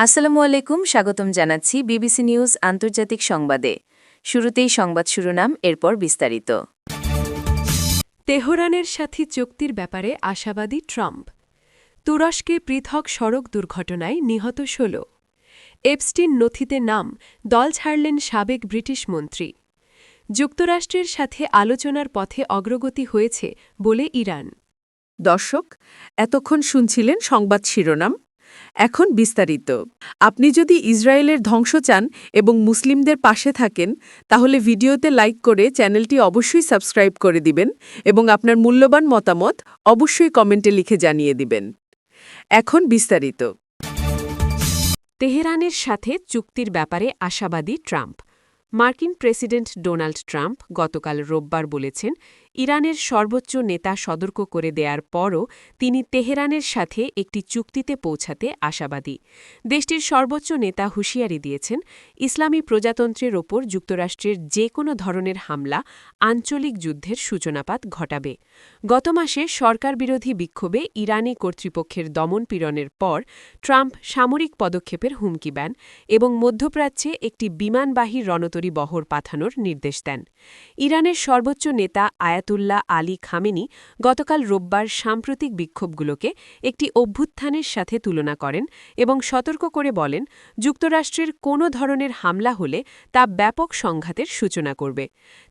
আসসালামু আলাইকুম, স্বাগতম জানাচ্ছি বিবিসি নিউজ আন্তর্জাতিক সংবাদে। শুরুতেই সংবাদ শিরোনাম, এরপর বিস্তারিত। তেহরানের সাথে চুক্তির ব্যাপারে আশাবাদী ট্রাম্প। তুরস্কে পৃথক সড়ক দুর্ঘটনায় নিহত ১৬। এপস্টিন নথিতে নাম, দল ছাড়লেন সাবেক ব্রিটিশ মন্ত্রী। যুক্তরাষ্ট্রের সাথে আলোচনার পথে অগ্রগতি হয়েছে বলে ইরান। দর্শক, এতক্ষণ শুনছিলেন সংবাদ শিরোনাম। এখন বিস্তারিত। আপনি যদি ইসরায়েলের ধ্বংস চান এবং মুসলিমদের পাশে থাকেন, তাহলে ভিডিওতে লাইক করে চ্যানেলটি অবশ্যই সাবস্ক্রাইব করে দিবেন এবং আপনার মূল্যবান মতামত অবশ্যই কমেন্টে লিখে জানিয়ে দিবেন। এখন বিস্তারিত। তেহরানের সাথে চুক্তির ব্যাপারে আশাবাদী ট্রাম্প। মার্কিন প্রেসিডেন্ট ডোনাল্ড ট্রাম্প গতকাল রোববার বলেছেন, ইরানের সর্বোচ্চ নেতা সতর্ক করে দেওয়ার পরও তিনি তেহরানের সাথে একটি চুক্তিতে পৌঁছাতে আশাবাদী। দেশটির সর্বোচ্চ নেতা হুঁশিয়ারি দিয়েছেন, ইসলামী প্রজাতন্ত্রের ওপর যুক্তরাষ্ট্রের যে কোনো ধরনের হামলা আঞ্চলিক যুদ্ধের সূচনাপাত ঘটাবে। গত মাসে সরকারবিরোধী বিক্ষোভে ইরানি কর্তৃপক্ষের দমনপীড়নের পর ট্রাম্প সামরিক পদক্ষেপের হুমকি দেন এবং মধ্যপ্রাচ্যে একটি বিমানবাহী রণতরী বহর পাঠানোর নির্দেশ দেন। ইরানের সর্বোচ্চ নেতা আয়াতুল্লাহ আলী খামেনি গতকাল রোববার সাম্প্রতিক বিক্ষোভগুলোকে একটি অভ্যুত্থানের সাথে তুলনা করেন এবং সতর্ক করে বলেন, যুক্তরাষ্ট্রের কোনো ধরনের হামলা হলে তা ব্যাপক সংঘাতের সূচনা করবে।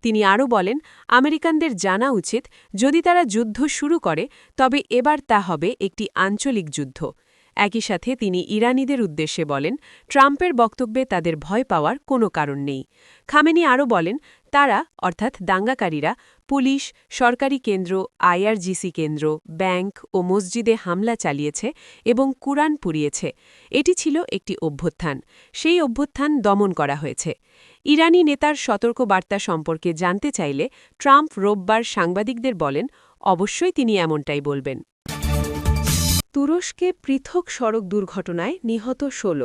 তিনি আরও বলেন, আমেরিকানদের জানা উচিত, যদি তারা যুদ্ধ শুরু করে তবে এবার তা হবে একটি আঞ্চলিক যুদ্ধ। একই সাথে তিনি ইরানিদের উদ্দেশ্যে বলেন, ট্রাম্পের বক্তব্যে তাদের ভয় পাওয়ার কোনো কারণ নেই। খামেনি আরও বলেন, তারা অর্থাৎ দাঙ্গাকারীরা পুলিশ, সরকারি কেন্দ্র, আইআরজিসি কেন্দ্র, ব্যাংক ও মসজিদে হামলা চালিয়েছে এবং কুরআন পুড়িয়েছে। এটি ছিল একটি অভ্যুত্থান। সেই অভ্যুত্থান দমন করা হয়েছে। ইরানি নেতার সতর্ক বার্তা সম্পর্কে জানতে চাইলে ট্রাম্প রোববার সাংবাদিকদের বলেন, অবশ্যই তিনি এমনটাই বলবেন। তুরস্কে পৃথক সড়ক দুর্ঘটনায় নিহত ১৬।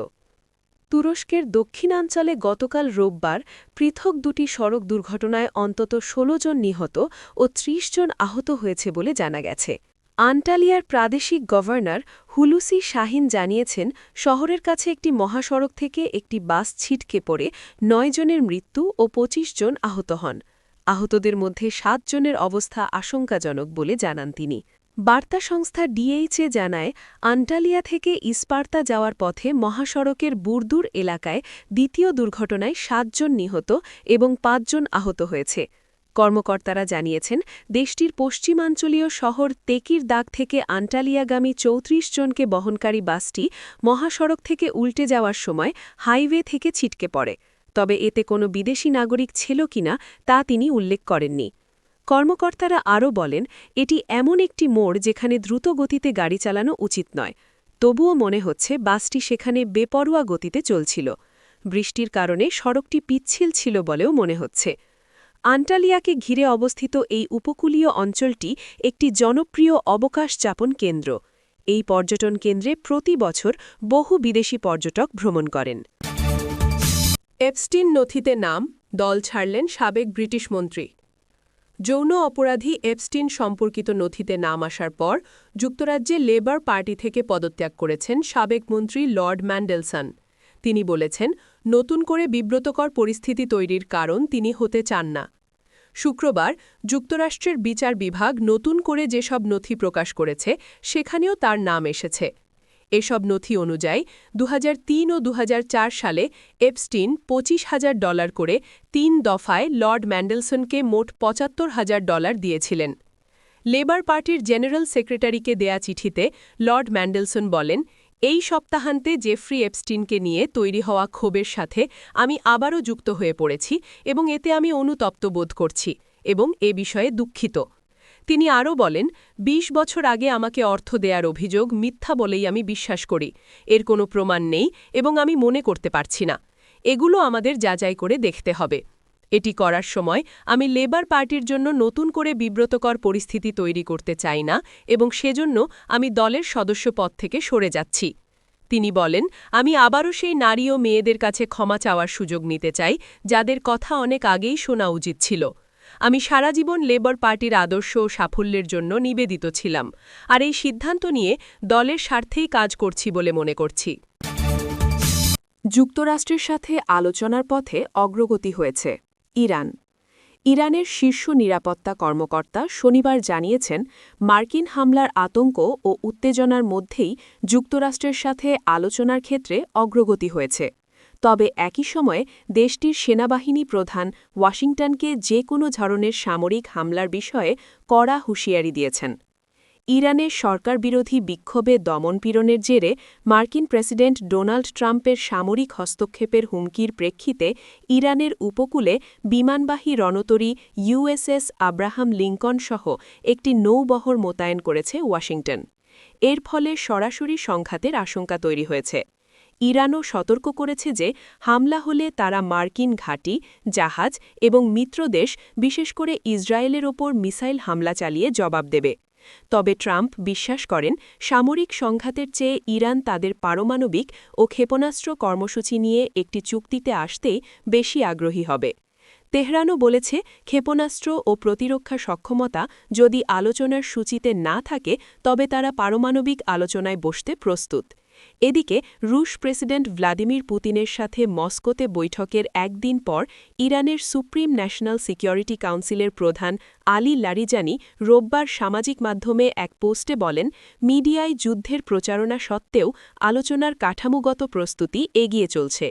তুরস্কের দক্ষিণাঞ্চলে গতকাল রোববার পৃথক দুটি সড়ক দুর্ঘটনায় অন্তত ১৬ জন নিহত ও ৩০ জন আহত হয়েছে বলে জানা গেছে। আন্টালিয়ার প্রাদেশিক গভর্নর হুলুসি শাহিন জানিয়েছেন, শহরের কাছে একটি মহাসড়ক থেকে একটি বাস ছিটকে পড়ে ৯ জনের মৃত্যু ও ২৫ জন আহত হন। আহতদের মধ্যে ৭ জনের অবস্থা আশঙ্কাজনক বলে জানান তিনি। বার্তা সংস্থা ডিএইচএ জানায়, আন্টালিয়া থেকে ইস্পার্তা যাওয়ার পথে মহাসড়কের বুরদুর এলাকায় দ্বিতীয় দুর্ঘটনায় ৭ জন নিহত এবং ৫ জন আহত হয়েছে। কর্মকর্তারা জানিয়েছেন, দেশটির পশ্চিমাঞ্চলীয় শহর তেকিরদাগ থেকে আন্টালিয়াগামী ৩৪ জনকে বহনকারী বাসটি মহাসড়ক থেকে উল্টে যাওয়ার সময় হাইওয়ে থেকে ছিটকে পড়ে। তবে এতে কোনো বিদেশি নাগরিক ছিল কিনা তা তিনি উল্লেখ করেননি। কর্মকর্তারা আরও বলেন, এটি এমন একটি মোড় যেখানে দ্রুত গতিতে গাড়ি চালানো উচিত নয়। তবুও মনে হচ্ছে বাসটি সেখানে বেপরোয়া গতিতে চলছিল। বৃষ্টির কারণে সড়কটি পিচ্ছিল ছিল বলেও মনে হচ্ছে। আন্টালিয়াকে ঘিরে অবস্থিত এই উপকূলীয় অঞ্চলটি একটি জনপ্রিয় অবকাশ যাপন কেন্দ্র। এই পর্যটন কেন্দ্রে প্রতি বছর বহু বিদেশি পর্যটক ভ্রমণ করেন। এপস্টিন নথিতে নাম, দল ছাড়লেন সাবেক ব্রিটিশ মন্ত্রী। যৌন অপরাধী এপস্টিন সম্পর্কিত নথিতে নাম আসার পর যুক্তরাজ্যে লেবার পার্টি থেকে পদত্যাগ করেছেন সাবেক মন্ত্রী লর্ড ম্যান্ডেলসন। তিনি বলেছেন, নতুন করে বিব্রতকর পরিস্থিতি তৈরির কারণ তিনি হতে চান না। শুক্রবার যুক্তরাষ্ট্রের বিচার বিভাগ নতুন করে যেসব নথি প্রকাশ করেছে সেখানেও তার নাম এসেছে। এসব নথি অনুযায়ী ২০০৩ ও ২০০৪ সালে এপস্টিন $২৫,০০০ করে ৩ দফায় লর্ড ম্যান্ডেলসনকে মোট $৭৫,০০০ দিয়েছিলেন। লেবার পার্টির জেনারেল সেক্রেটারিকে দেয়া চিঠিতে লর্ড ম্যান্ডেলসন বলেন, এই সপ্তাহান্তে জেফ্রি এপস্টিনকে নিয়ে তৈরি হওয়া ক্ষোভের সাথে আমি আবারও যুক্ত হয়ে পড়েছি এবং এতে আমি অনুতপ্ত বোধ করছি এবং এ বিষয়ে দুঃখিত। তিনি আরও বলেন, ২০ বছর আগে আমাকে অর্থ দেয়ার অভিযোগ মিথ্যা বলেই আমি বিশ্বাস করি। এর কোনো প্রমাণ নেই এবং আমি মনে করতে পারছি না। এগুলো আমাদের যাচাই করে দেখতে হবে। এটি করার সময় আমি লেবার পার্টির জন্য নতুন করে বিব্রতকর পরিস্থিতি তৈরি করতে চাই না এবং সেজন্য আমি দলের সদস্যপদ থেকে সরে যাচ্ছি। তিনি বলেন, আমি আবারও সেই নারী ও মেয়েদের কাছে ক্ষমা চাওয়ার সুযোগ নিতে চাই যাদের কথা অনেক আগেই শোনা উচিত ছিল। আমি সারা জীবন লেবার পার্টির আদর্শ ও সাফল্যের জন্য নিবেদিত ছিলাম, আর এই সিদ্ধান্ত নিয়ে দলের স্বার্থেই কাজ করছি বলে মনে করছি। যুক্তরাষ্ট্রের সাথে আলোচনার পথে অগ্রগতি হয়েছে। ইরানের শীর্ষ নিরাপত্তা কর্মকর্তা শনিবার জানিয়েছেন, মার্কিন হামলার আতঙ্ক ও উত্তেজনার মধ্যেই যুক্তরাষ্ট্রের সাথে আলোচনার ক্ষেত্রে অগ্রগতি হয়েছে। তবে একই সময়ে দেশটির সেনাবাহিনী প্রধান ওয়াশিংটনকে যে কোনো ধরনের সামরিক হামলার বিষয়ে কড়া হুঁশিয়ারি দিয়েছেন। ইরানের সরকারবিরোধী বিক্ষোভে দমনপীড়নের জেরে মার্কিন প্রেসিডেন্ট ডোনাল্ড ট্রাম্পের সামরিক হস্তক্ষেপের হুমকির প্রেক্ষিতে ইরানের উপকূলে বিমানবাহী রণতরী ইউএসএস আব্রাহাম লিঙ্কন সহ একটি নৌবহর মোতায়েন করেছে ওয়াশিংটন। এর ফলে সরাসরি সংঘাতের আশঙ্কা তৈরি হয়েছে। ইরানও সতর্ক করেছে যে হামলা হলে তারা মার্কিন ঘাঁটি, জাহাজ এবং মিত্রদেশ, বিশেষ করে ইসরায়েলের ওপর মিসাইল হামলা চালিয়ে জবাব দেবে। তবে ট্রাম্প বিশ্বাস করেন, সামরিক সংঘাতের চেয়ে ইরান তাদের পারমাণবিক ও ক্ষেপণাস্ত্র কর্মসূচি নিয়ে একটি চুক্তিতে আসতেই বেশি আগ্রহী হবে। তেহরানও বলেছে, ক্ষেপণাস্ত্র ও প্রতিরক্ষা সক্ষমতা যদি আলোচনার সূচিতে না থাকে তবে তারা পারমাণবিক আলোচনায় বসতে প্রস্তুত। এদিকে রুশ প্রেসিডেন্ট ভ্লাদিমির পুতিনের সাথে মস্কোতে বৈঠকের একদিন পর ইরানের সুপ্রিম ন্যাশনাল সিকিউরিটি কাউন্সিলের প্রধান আলী লারিজানি রোববার সামাজিক মাধ্যমে এক পোস্টে বলেন, মিডিয়ায় যুদ্ধের প্রচারণা সত্ত্বেও আলোচনার কাঠামোগত প্রস্তুতি এগিয়ে চলছে।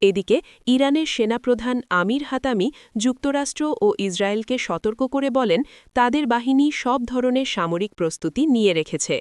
এদিকে ইরানের সেনাপ্রধান আমির হাতামি যুক্তরাষ্ট্র ও ইসরায়েলকে সতর্ক করে বলেন, তাদের বাহিনী সব ধরনের সামরিক প্রস্তুতি নিয়ে রেখেছে।